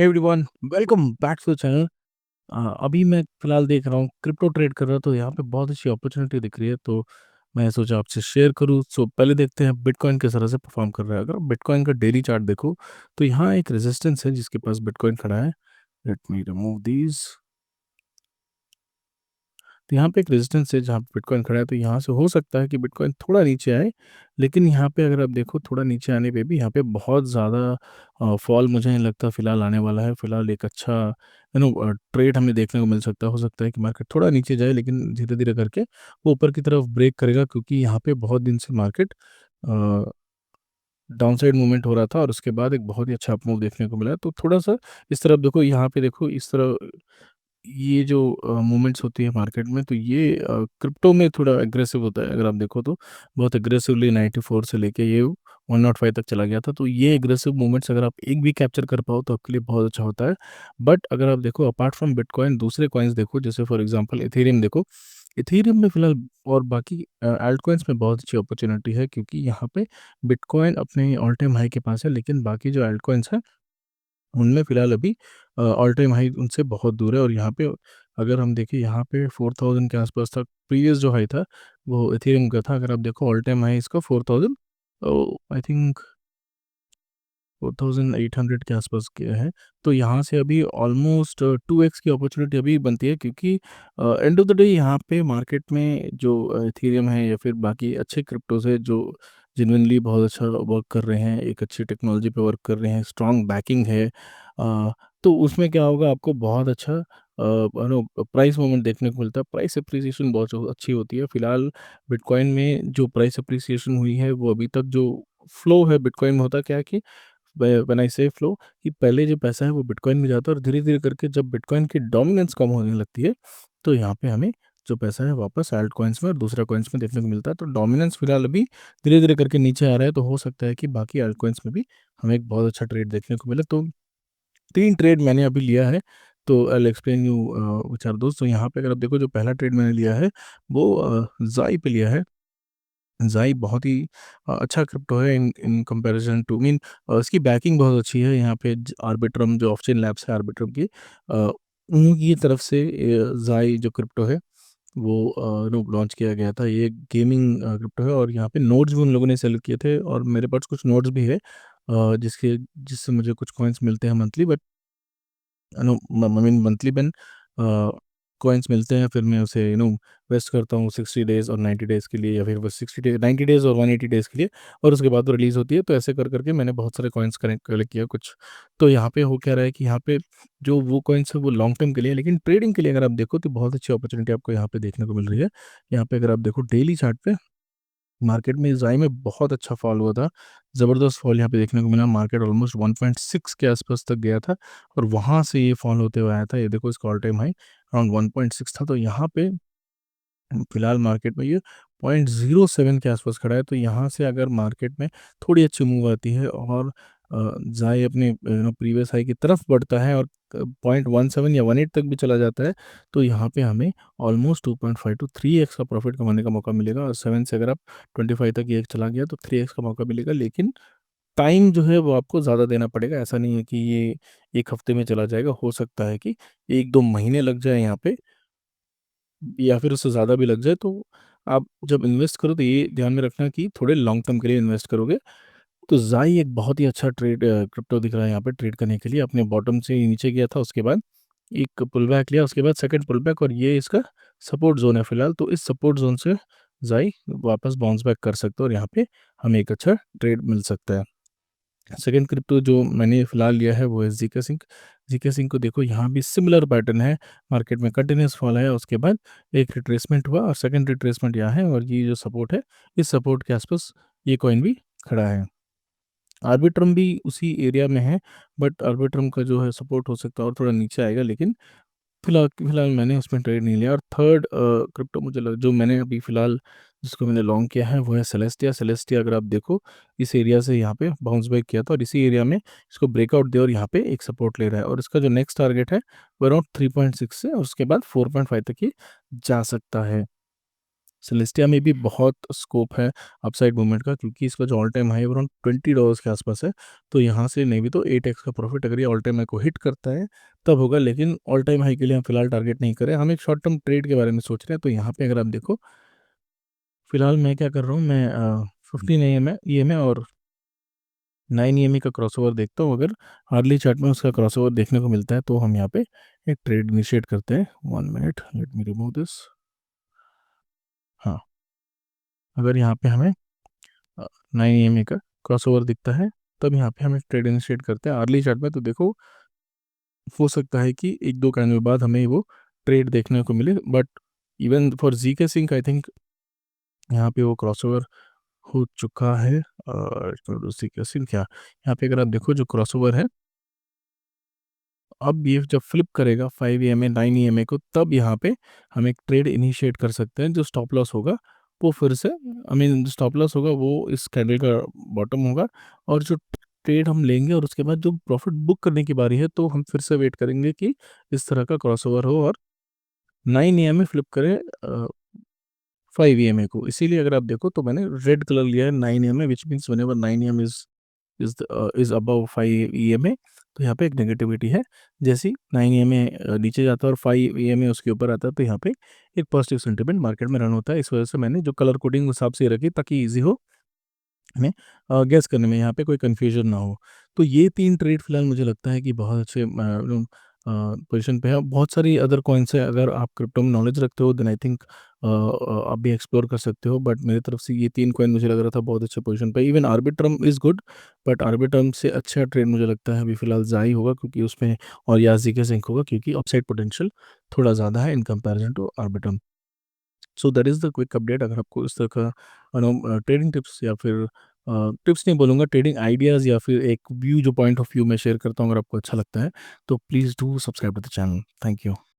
Hey everyone, welcome back to the channel. अभी मैं फ़िलहाल देख रहा हूँ क्रिप्टो ट्रेड कर रहा, तो यहाँ पे बहुत अच्छी अपॉर्चुनिटी दिख रही है, तो मैं सोचा आपसे शेयर करूँ। सो पहले देखते हैं बिटकॉइन किस तरह से परफॉर्म कर रहा है। अगर आप बिटकॉइन का डेली चार्ट देखो, तो यहाँ एक रेजिस्टेंस है जिसके पास बिटकॉइन खड़ा है। Let me remove these. तो यहाँ पे एक रेजिस्टेंस है जहाँ पे बिटकॉइन खड़ा है, तो यहाँ से हो सकता है कि बिटकॉइन थोड़ा नीचे आए, लेकिन यहाँ पे अगर आप देखो थोड़ा नीचे आने पे भी यहाँ पे बहुत ज़्यादा फॉल मुझे नहीं लगता फिलहाल आने वाला है। फिलहाल एक अच्छा ट्रेड हमें देखने को मिल सकता है। हो सकता है कि मार्केट थोड़ा नीचे जाए, लेकिन धीरे धीरे करके वो ऊपर की तरफ ब्रेक करेगा, क्योंकि यहाँ पे बहुत दिन से मार्केट डाउनसाइड मूवमेंट हो रहा था और उसके बाद एक बहुत ही अच्छा अप मूव देखने को मिला। तो थोड़ा सा इस तरफ देखो, यहाँ पे देखो इस तरह ये जो मूवमेंट्स होती है मार्केट में, तो ये क्रिप्टो में थोड़ा एग्रेसिव होता है। अगर आप देखो तो बहुत एग्रेसिवली 94 से लेके ये 105 तक चला गया था। तो ये एग्रेसिव मूवमेंट्स अगर आप एक भी कैप्चर कर पाओ तो आपके लिए बहुत अच्छा होता है। बट अगर आप देखो अपार्ट फ्रॉम बिटकॉइन दूसरे कॉइन्स देखो, जैसे फॉर एग्जांपल इथेरियम देखो। इथेरियम में फिलहाल और बाकी अल्ट कॉइन्स में बहुत अच्छी अपॉर्चुनिटी है, क्योंकि यहाँ पे बिटकॉइन अपने ऑल टाइम हाई के पास है, लेकिन बाकी जो अल्ट कॉइन्स हैं उनमें फ़िलहाल अभी ऑल टाइम हाई उनसे बहुत दूर है। और यहाँ पे अगर हम देखें, यहाँ पे 4000 के आसपास था प्रीवियस जो हाई था, वो इथेरियम का था। अगर आप देखो ऑल टाइम हाई इसका 4000, आई थिंक 4800 के आसपास गया है। तो यहाँ से अभी ऑलमोस्ट 2x की अपॉर्चुनिटी अभी बनती है, क्योंकि एंड ऑफ द डे यहाँ पे मार्केट में जो इथेरियम है या फिर बाकी अच्छे क्रिप्टोज है जो जेन्युइनली बहुत अच्छा वर्क कर रहे हैं, एक अच्छी टेक्नोलॉजी पे वर्क कर रहे हैं, स्ट्रॉन्ग बैकिंग है, तो उसमें क्या होगा, आपको बहुत अच्छा प्राइस मूवमेंट देखने को मिलता है। प्राइस अप्रिसिएशन बहुत अच्छी होती है। फिलहाल बिटकॉइन में जो प्राइस अप्रिसिएशन हुई है, वो अभी तक जो फ्लो है बिटकॉइन में, होता क्या है कि व्हेन आई से फ्लो, कि पहले जो पैसा है वो बिटकॉइन में जाता है, और धीरे धीरे करके जब बिटकॉइन की डोमिनेंस कम होने लगती है, तो यहाँ पे हमें जो पैसा है वापस एल्ट कॉइन्स में और दूसरा कॉइन्स में देखने को मिलता है। तो डोमिनेंस फिलहाल अभी धीरे धीरे करके नीचे आ रहा है, तो हो सकता है कि बाकी एल्ट कॉइन्स में भी हमें एक बहुत अच्छा ट्रेड देखने को मिले। तो 3 ट्रेड मैंने अभी लिया है, तो I will explain you which are दोस्त। तो यहाँ पे अगर आप देखो, जो पहला ट्रेड मैंने लिया है वो ज़ाई पे लिया है। ज़ाई बहुत ही अच्छा क्रिप्टो है इन इन कंपैरिजन टू मीन, इसकी बैकिंग बहुत अच्छी है। यहाँ पे आर्बिट्रम जो ऑफ चेन लैब्स है आर्बिट्रम की, उन्हीं की तरफ से ज़ाई जो क्रिप्टो है वो लॉन्च किया गया था। ये गेमिंग क्रिप्टो है, और यहाँ पे नोड्स भी उन लोगों ने सेल किए थे, और मेरे पास कुछ नोड्स भी है जिससे मुझे कुछ कॉइन्स मिलते हैं monthly. But I mean monthly Ben coins मिलते हैं, फिर मैं उसे वेस्ट करता हूँ 60 डेज़ और 90 डेज़ के लिए, या फिर बस 90 डेज़ और 180 डेज़ के लिए, और उसके बाद वो रिलीज़ होती है। तो ऐसे कर करके मैंने बहुत सारे कॉइन्स कलेक्ट किया कुछ। तो यहाँ पे हो क्या रहा है कि यहाँ पे जो वो कॉइन्स है वो लॉन्ग टर्म के लिए, लेकिन ट्रेडिंग के लिए अगर आप देखो तो बहुत अच्छी अपॉर्चुनिटी आपको यहाँ पे देखने को मिल रही है। यहाँ पे अगर आप देखो डेली चार्ट पे, मार्केट में ज़ाई में बहुत अच्छा फॉल हुआ था। ज़बरदस्त फॉल यहाँ पे देखने को मिला। मार्केट ऑलमोस्ट 1.6 के आसपास तक गया था, और वहाँ से ये फॉल होते हुए आया था। ये देखो, इसका ऑल टाइम हाई अराउंड 1.6 था। तो यहाँ पे फिलहाल मार्केट में ये 0.07 के आसपास खड़ा है। तो यहाँ से अगर मार्केट में थोड़ी अच्छी मूव आती है, और ज़ाई अपने प्रीवियस हाई की तरफ बढ़ता है, और 0.17 या 1.8 तक भी चला जाता है, तो यहाँ पे हमें ऑलमोस्ट 2.5 टू 3x का प्रॉफिट कमाने का मौका मिलेगा। और 7 से अगर आप 25 तक ये चला गया तो 3x का मौका मिलेगा। लेकिन टाइम जो है वो आपको ज़्यादा देना पड़ेगा। ऐसा नहीं है कि ये 1 हफ्ते में चला जाएगा। हो सकता है कि 1-2 महीने लग जाए यहाँ पे, या फिर उससे ज़्यादा भी लग जाए। तो आप जब इन्वेस्ट करो तो ये ध्यान में रखना कि थोड़े लॉन्ग टर्म के लिए इन्वेस्ट करोगे। तो ज़ाई एक बहुत ही अच्छा क्रिप्टो दिख रहा है यहाँ पे ट्रेड करने के लिए। अपने बॉटम से नीचे गया था, उसके बाद एक पुल बैक लिया, उसके बाद सेकंड पुल बैक, और ये इसका सपोर्ट ज़ोन है फिलहाल। तो इस सपोर्ट ज़ोन से ज़ाई वापस बाउंस बैक कर सकता है, और यहाँ पे हमें एक अच्छा ट्रेड मिल सकता है। सेकंड क्रिप्टो जो मैंने फ़िलहाल लिया है वो है ज़ीके सिंक। ज़ीके सिंक को देखो, यहाँ भी सिमिलर पैटर्न है। मार्केट में कंटिन्यूअस फॉल है, उसके बाद एक रिट्रेसमेंट हुआ, और सेकंड रिट्रेसमेंट यहाँ है, और ये जो सपोर्ट है, इस सपोर्ट के आसपास ये कॉइन भी खड़ा है। आर्बिट्रम भी उसी एरिया में है, बट आर्बिट्रम का जो है सपोर्ट हो सकता है और थोड़ा नीचे आएगा, लेकिन फिलहाल फिलहाल मैंने उसमें ट्रेड नहीं लिया। और थर्ड क्रिप्टो जो मैंने अभी फ़िलहाल जिसको मैंने लॉन्ग किया है वो है सेलेस्टिया। सेलेस्टिया अगर आप देखो, इस एरिया से यहाँ पे बाउंस बैक किया था, और इसी एरिया में इसको ब्रेकआउट दिया, और यहाँ पे एक सपोर्ट ले रहा है, और इसका जो नेक्स्ट टारगेट है वो अराउंड 3.6 से, और उसके बाद 4.5 तक ही जा सकता है। सेलेस्टिया में भी बहुत स्कोप है अपसाइड मूवमेंट का, क्योंकि इसका जो ऑल टाइम हाई अराउंड $20 के आसपास है। तो यहाँ से नहीं भी तो 8x का प्रॉफिट अगर ये ऑल टाइम हाई को हिट करता है तब होगा, लेकिन ऑल टाइम हाई के लिए हम फिलहाल टारगेट नहीं करें, हम एक शॉर्ट टर्म ट्रेड के बारे में सोच रहे हैं। तो यहाँ पे अगर आप देखो, फिलहाल मैं क्या कर रहा हूँ, मैं 15 AM और 9 EMA का क्रॉसओवर देखता हूँ। अगर हार्डली चार्ट में उसका क्रॉसओवर देखने को मिलता है तो हम यहाँ पे एक ट्रेड इनिशिएट करते हैं। 1 minute, let me remove this. हाँ, अगर यहाँ पे हमें 9 EMA का क्रॉसओवर दिखता है तब यहाँ पे हम एक ट्रेड इनिशिएट करते हैं। अर्ली चार्ट में तो देखो, हो सकता है कि एक दो कैंडल बाद हमें वो ट्रेड देखने को मिले, बट इवन फॉर जी के सिंक आई थिंक यहाँ पे वो क्रॉसओवर हो चुका है। और जी के सिंक क्या, यहाँ पे अगर आप देखो जो क्रॉसओवर है, अब ये जब फ्लिप करेगा 5 EMA 9 EMA को, तब यहाँ पे हम एक ट्रेड इनिशिएट कर सकते हैं। जो स्टॉप लॉस होगा वो फिर से, आई मीन स्टॉप लॉस होगा वो इस कैंडल का बॉटम होगा, और जो ट्रेड हम लेंगे और उसके बाद जो प्रॉफिट बुक करने की बारी है तो हम फिर से वेट करेंगे कि इस तरह का क्रॉसओवर हो और 9 EMA फ्लिप करे 5 EMA को। इसीलिए अगर आप देखो तो मैंने रेड कलर लिया है 9 EMA, which means whenever 9 EMA is above 5 EMA, तो यहाँ पे एक नेगेटिविटी है। जैसे ही 9 EMA नीचे जाता है और 5 EMA उसके ऊपर आता है तो यहाँ पे एक पॉजिटिव सेंटिमेंट मार्केट में रन होता है। इस वजह से मैंने जो कलर कोडिंग उस हिसाब से रखी ताकि ईजी हो हमें गेस करने में, यहाँ पे कोई कन्फ्यूजन ना हो। तो ये 3 ट्रेड फिलहाल मुझे लगता है कि बहुत अच्छे पोजीशन पे है। बहुत सारी अदर कॉइन्स है, अगर आप क्रिप्टो में नॉलेज रखते हो देन आई थिंक आप भी एक्सप्लोर कर सकते हो, बट मेरी तरफ से ये 3 कॉइन मुझे लग रहा था बहुत अच्छे पोजीशन पे। Even Arbitrum is good, but Arbitrum से अच्छा ट्रेड मुझे लगता है अभी फिलहाल ज़ाई होगा, क्योंकि उसमें और याज़ी के सिंक होगा, क्योंकि अपसाइड पोटेंशियल थोड़ा ज़्यादा है in comparison to Arbitrum. So that is the quick update. अगर आपको इस तरह का ट्रेडिंग टिप्स या फिर टिप्स नहीं बोलूँगा, ट्रेडिंग आइडियाज़ या फिर एक व्यू जो पॉइंट ऑफ व्यू मैं शेयर करता हूँ, अगर आपको अच्छा लगता है तो please do subscribe to the channel. Thank you.